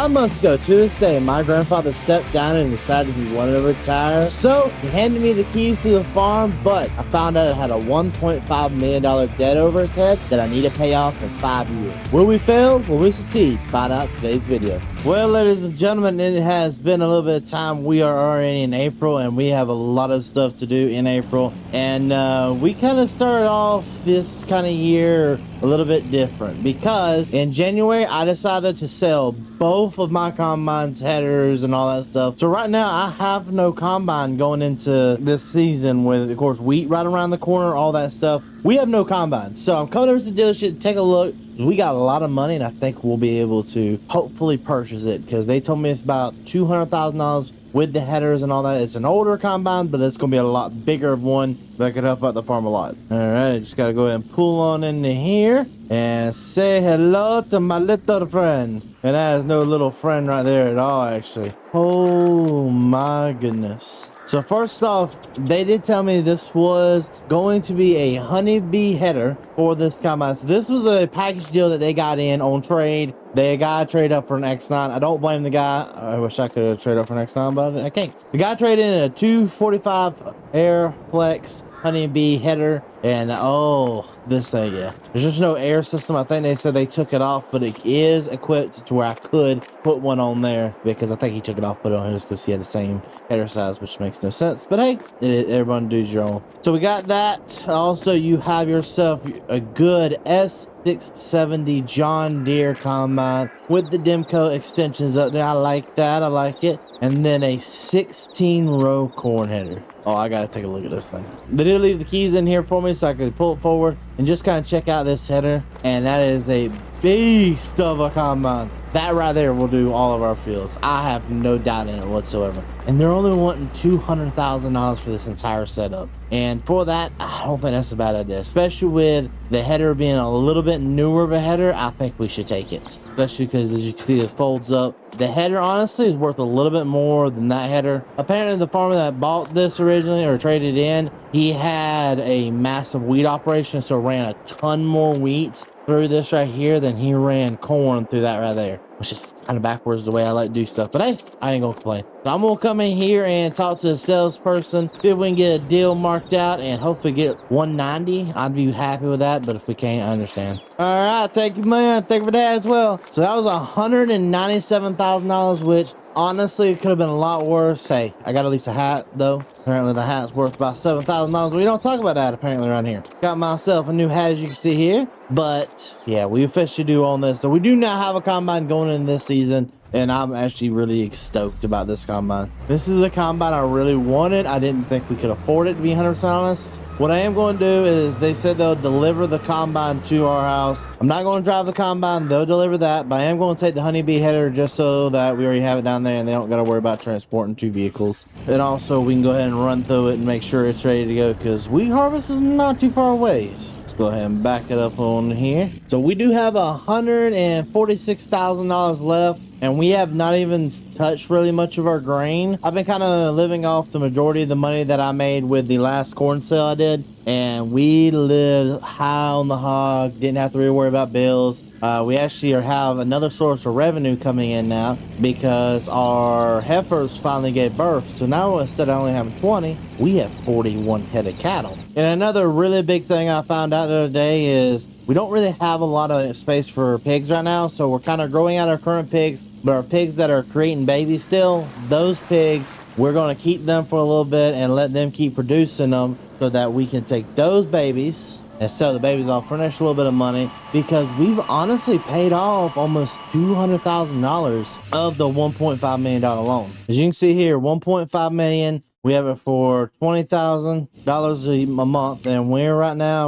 I must go. To this day, my grandfather stepped down and decided he wanted to retire. So he handed me the keys to the farm, but I found out it had a $1.5 million debt over his head that I need to pay off in 5 years. Will we fail? Will we succeed? Find out today's video. Well, ladies and gentlemen, it has been a little bit of time. We are already in April and we have a lot of stuff to do in April. And we kind of started off this kind of year a little bit different because in January I decided to sell both of my combines, headers, and all that stuff. So right now I have no combine going into this season with, of course, wheat right around the corner, all that stuff. We have no combine. So I'm coming over to the dealership to take a look. We got a lot of money and I think we'll be able to hopefully purchase it because they told me it's about $200,000 with the headers and all that. It's an older combine, but it's gonna be a lot bigger of one that could help out the farm a lot. All right, just gotta go ahead and pull on into here and say hello to my little friend. And that is no little friend right there at all, actually. Oh my goodness. So first off, they did tell me this was going to be a honeybee header for this combine. So this was a package deal that they got in on trade. They got to trade up for an X9. I don't blame the guy. I wish I could have traded up for an X9, but I can't. The guy traded in a 245 Air Flex honeybee header, and oh, this thing, yeah, there's just no air system. I think they said they took it off, but it is equipped to where I could put one on there because I think he took it off, put it on his because he had the same header size, which makes no sense. But hey, everyone does your own. So we got that. Also, you have yourself a good S670 John Deere combine with the Demco extensions up there. I like that. I like it. And then a 16-row corn header. Oh, I gotta take a look at this thing. They did leave the keys in here for me so I could pull it forward and just kind of check out this header. And that is a beast of a combine. That right there will do all of our fields. I have no doubt in it whatsoever. And they're only wanting $200,000 for this entire setup. And for that, I don't think that's a bad idea. Especially with the header being a little bit newer of a header, I think we should take it. Especially because as you can see, it folds up. The header honestly is worth a little bit more than that header. Apparently the farmer that bought this originally or traded in, he had a massive wheat operation, so ran a ton more wheat through this right here than he ran corn through that right there, which is kind of backwards the way I like to do stuff. But hey, I ain't gonna complain. So I'm gonna come in here and talk to the salesperson, see if we can get a deal marked out and hopefully get 190. I'd be happy with that, but if we can't, I understand. All right, thank you, man. Thank you for that as well. So that was $197,000, which honestly could have been a lot worse. Hey, I got at least a hat though. Apparently the hat's worth about $7,000. We don't talk about that apparently around here. Got myself a new hat, as you can see here. But yeah, we officially do own this. So we do not have a combine going in this season. And I'm actually really stoked about this combine. This is a combine I really wanted. I didn't think we could afford it, to be 100% honest. What I am going to do is they said they'll deliver the combine to our house. I'm not going to drive the combine. They'll deliver that. But I am going to take the honeybee header just so that we already have it down there and they don't got to worry about transporting 2 vehicles. And also we can go ahead and run through it and make sure it's ready to go because wheat harvest is not too far away. Let's go ahead and back it up on here. So we do have $146,000 left. And we have not even touched really much of our grain. I've been kind of living off the majority of the money that I made with the last corn sale I did. And we lived high on the hog, didn't have to really worry about bills. We actually have another source of revenue coming in now because our heifers finally gave birth. So now instead of only having 20, we have 41 head of cattle. And another really big thing I found out the other day is we don't really have a lot of space for pigs right now. So we're kind of growing out our current pigs, but our pigs that are creating babies still, those pigs, we're going to keep them for a little bit and let them keep producing them so that we can take those babies and sell the babies off for an extra little bit of money because we've honestly paid off almost $200,000 of the $1.5 million loan. As you can see here, $1.5 million. We have it for $20,000 a month, and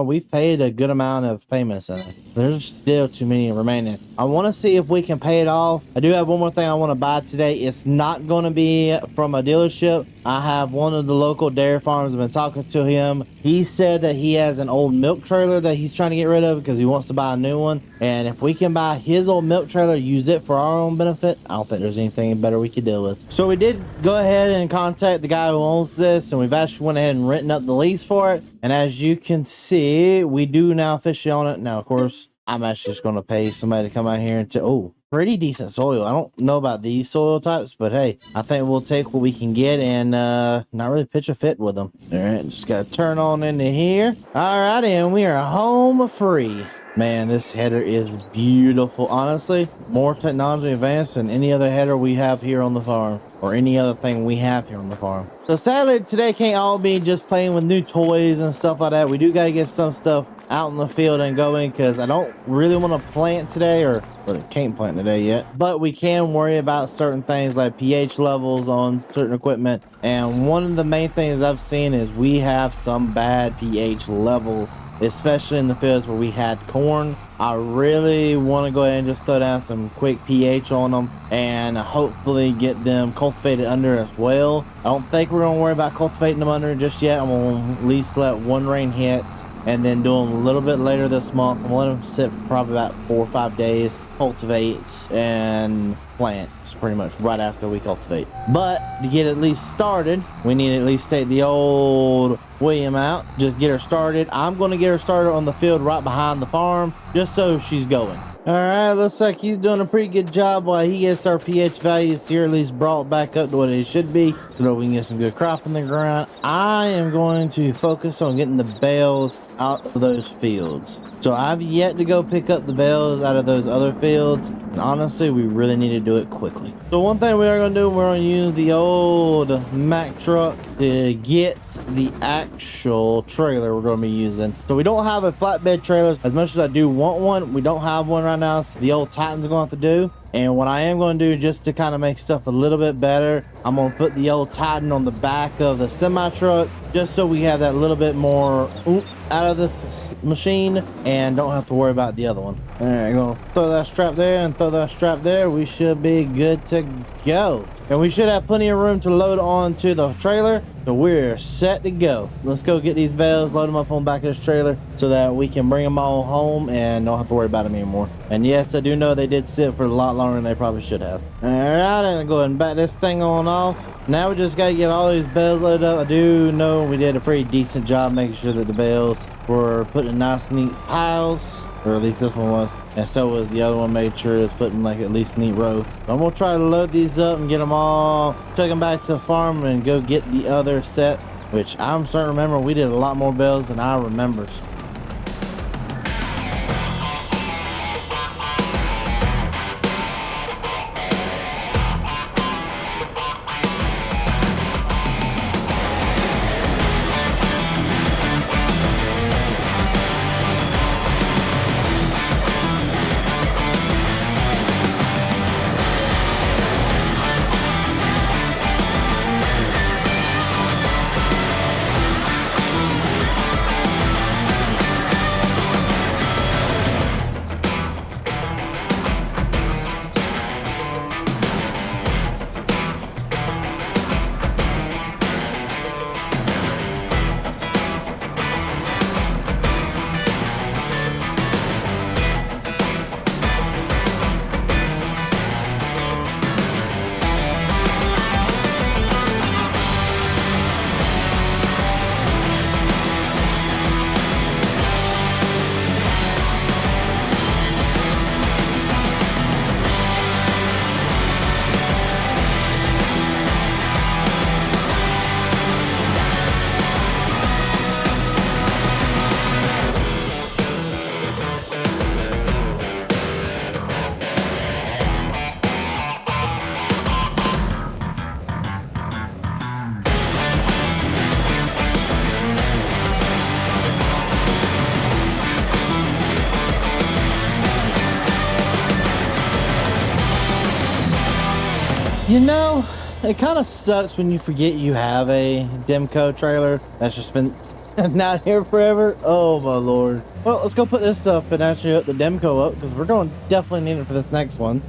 we've paid a good amount of payments in it. There's still too many remaining. I want to see if we can pay it off. I do have one more thing I want to buy today. It's not going to be from a dealership. I have one of the local dairy farms. I've been talking to him. He said that he has an old milk trailer that he's trying to get rid of because he wants to buy a new one. And if we can buy his old milk trailer, use it for our own benefit, I don't think there's anything better we could deal with. So we did go ahead and contact the guy who owns this, and we've actually went ahead and written up the lease for it. And as you can see, we do now officially own it. Now, of course, I'm actually just going to pay somebody to come out here and oh, pretty decent soil. I don't know about these soil types, but hey, I think we'll take what we can get and not really pitch a fit with them. All right, just gotta turn on into here. All right, and we are home free. Man, this header is beautiful. Honestly, more technology advanced than any other header we have here on the farm, or any other thing we have here on the farm. So sadly, today can't all be just playing with new toys and stuff like that. We do gotta get some stuff out in the field and going, because I don't really want to plant today, or really can't plant today yet, but we can worry about certain things like pH levels on certain equipment. And one of the main things I've seen is we have some bad pH levels, especially in the fields where we had corn. I really want to go ahead and just throw down some quick pH on them and hopefully get them cultivated under as well. I don't think we're going to worry about cultivating them under just yet. I'm going to at least let one rain hit and then do them a little bit later this month. I'm going to let them sit for probably about 4 or 5 days, cultivate and plants pretty much right after we cultivate. But to get at least started, we need to at least take the old William out, just get her started. I'm going to get her started on the field right behind the farm, just so she's going. All right, looks like he's doing a pretty good job while he gets our pH values here at least brought back up to what it should be, so that we can get some good crop in the ground. I am going to focus on getting the bales out of those fields. So I've yet to go pick up the bales out of those other fields, and honestly, we really need to do it quickly. So one thing we are going to do, we're going to use the old Mack truck to get the actual trailer we're going to be using. So we don't have a flatbed trailer. As much as I do want one, we don't have one right now, so the old Titan's going to have to do. And what I am going to do, just to kind of make stuff a little bit better, I'm going to put the old Titan on the back of the semi truck, just so we have that little bit more oomph out of the machine and don't have to worry about the other one. All right, I'm going to throw that strap there and throw that strap there. We should be good to go. And we should have plenty of room to load onto the trailer, so we're set to go. Let's go get these bales, load them up on the back of this trailer so that we can bring them all home and don't have to worry about them anymore. And yes, I do know they did sit for a lot longer than they probably should have. All right, and go ahead and back this thing on off. Now we just got to get all these bales loaded up. I do know we did a pretty decent job making sure that the bales were put in nice, neat piles. Or at least this one was, and so was the other one. Made sure it's put in like at least neat row. But I'm gonna try to load these up and get them all, take them back to the farm and go get the other set, which I'm starting to remember we did a lot more bales than I remembered. You know, it kind of sucks when you forget you have a Demco trailer that's just been not here forever. Oh my lord. Well, let's go put this up and actually hook the Demco up, because we're going to definitely need it for this next one.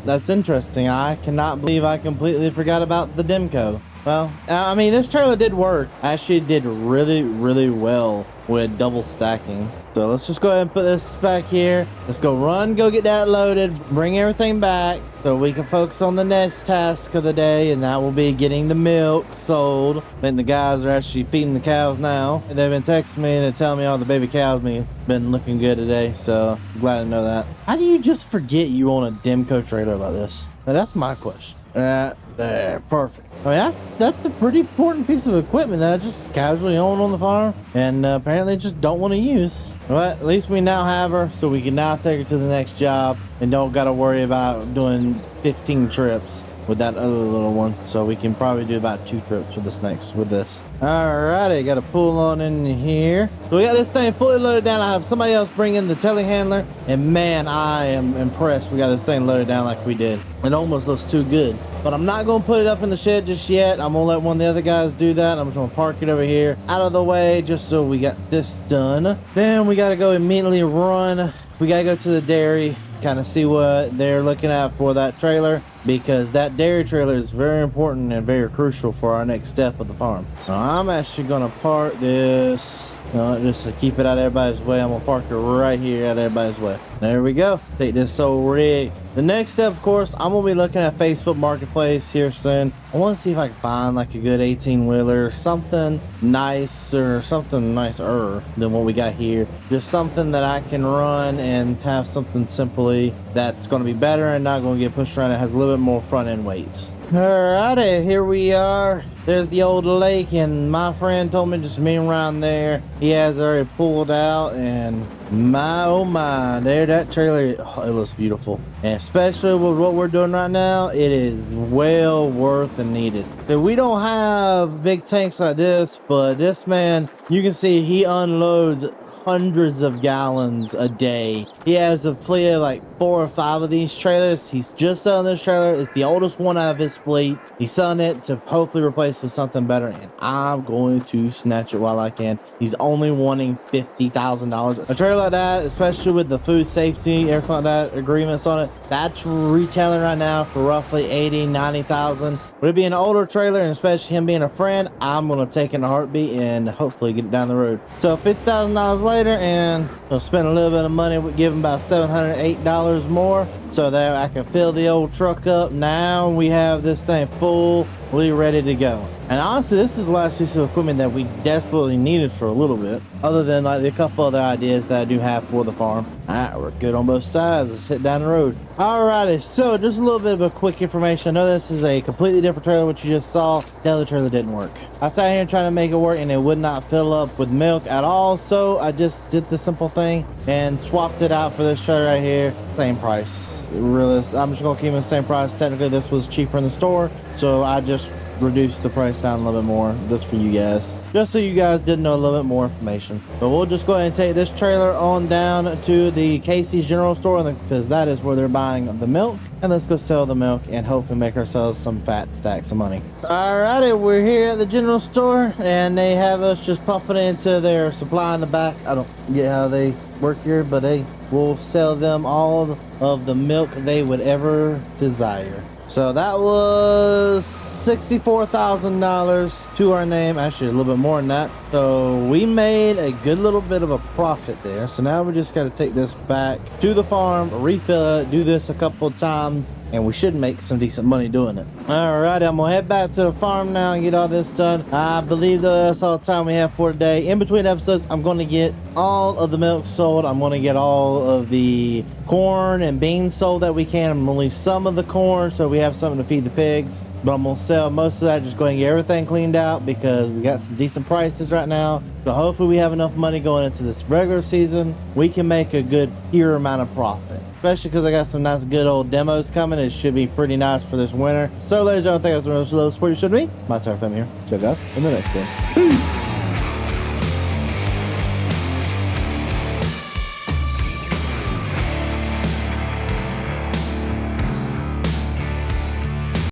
That's interesting. I cannot believe I completely forgot about the Demco. Well, I mean, this trailer did work. Actually, it did really, really well with double stacking. So let's just go ahead and put this back here. Let's go go get that loaded, bring everything back so we can focus on the next task of the day, and that will be getting the milk sold. And the guys are actually feeding the cows now, and they've been texting me and telling me all the baby cows been looking good today, so I'm glad to know that. How do you just forget you own a Demco trailer like this? Now, that's my question. There, perfect. I mean, that's a pretty important piece of equipment that I just casually own on the farm, and apparently just don't want to use. But at least we now have her, so we can now take her to the next job and don't got to worry about doing 15 trips with that other little one. So we can probably do about 2 trips with this. Alrighty, got a pull on in here. So we got this thing fully loaded down. I have somebody else bring in the telehandler, and man, I am impressed we got this thing loaded down like we did. It almost looks too good, but I'm not gonna put it up in the shed just yet. I'm gonna let one of the other guys do that. I'm just gonna park it over here out of the way just so we got this done. Then we gotta go immediately run. We gotta go to the dairy, kind of see what they're looking at for that trailer, because that dairy trailer is very important and very crucial for our next step of the farm. Now, I'm actually gonna park this just to keep it out of everybody's way. I'm gonna park it right here out of everybody's way. There we go. Take this old rig. The next step, of course, I'm gonna be looking at Facebook Marketplace here soon. I want to see if I can find like a good 18-wheeler, something nice or something nicer than what we got here. Just something that I can run and have something simply that's gonna be better and not gonna get pushed around. It has a little bit more front end weights. Alrighty, here we are. There's the old lake, and my friend told me just meet around there. He has already pulled out, and my oh my, there that trailer, it looks beautiful. And especially with what we're doing right now, it is well worth and needed. So we don't have big tanks like this, but this man, you can see he unloads hundreds of gallons a day. He has a fleet of like 4 or 5 of these trailers. He's just selling this trailer. It's the oldest one out of his fleet. He's selling it to hopefully replace with something better, and I'm going to snatch it while I can. He's only wanting $50,000. A trailer like that, especially with the food safety air that agreements on it, that's retailing right now for roughly $80,000, $90,000. Would it be an older trailer, and especially him being a friend, I'm going to take it in a heartbeat and hopefully get it down the road. So $50,000 later, and I'll spend a little bit of money, give him about $708 more so that I can fill the old truck up. Now we have this thing fully ready to go. And honestly, this is the last piece of equipment that we desperately needed for a little bit, other than like a couple other ideas that I do have for the farm. Alright, we're good on both sides. Let's hit down the road. Alrighty, so just a little bit of a quick information. I know this is a completely different trailer, what you just saw. The other trailer didn't work. I sat here trying to make it work, and it would not fill up with milk at all. So I just did the simple thing and swapped it out for this trailer right here. Same price. Really, I'm just gonna keep it the same price. Technically, this was cheaper in the store, so I just reduce the price down a little bit more just for you guys, just so you guys did know a little bit more information. But we'll just go ahead and take this trailer on down to the Casey's General Store, because that is where they're buying the milk, and let's go sell the milk and hopefully make ourselves some fat stacks of money. Alrighty, we're here at the general store, and they have us just pumping into their supply in the back. I don't get how they work here, but hey, we'll sell them all of the milk they would ever desire. So that was $64,000 to our name. Actually, a little bit more than that. So we made a good little bit of a profit there. So now we just got to take this back to the farm, refill it, do this a couple of times, and we should make some decent money doing it. All right, I'm gonna head back to the farm now and get all this done. I believe that's all the time we have for today. In between episodes, I'm going to get all of the milk sold. I'm going to get all of the corn and beans sold that we can. I'm going to leave some of the corn so we have something to feed the pigs, but I'm going to sell most of that. Just going to get everything cleaned out because we got some decent prices right now. So hopefully we have enough money going into this regular season. We can make a good pure amount of profit, especially because I got some nice good old demos coming. It should be pretty nice for this winter. So ladies and gentlemen, thank you so much for the support you should be. My entire family here. See you guys in the next one. Peace.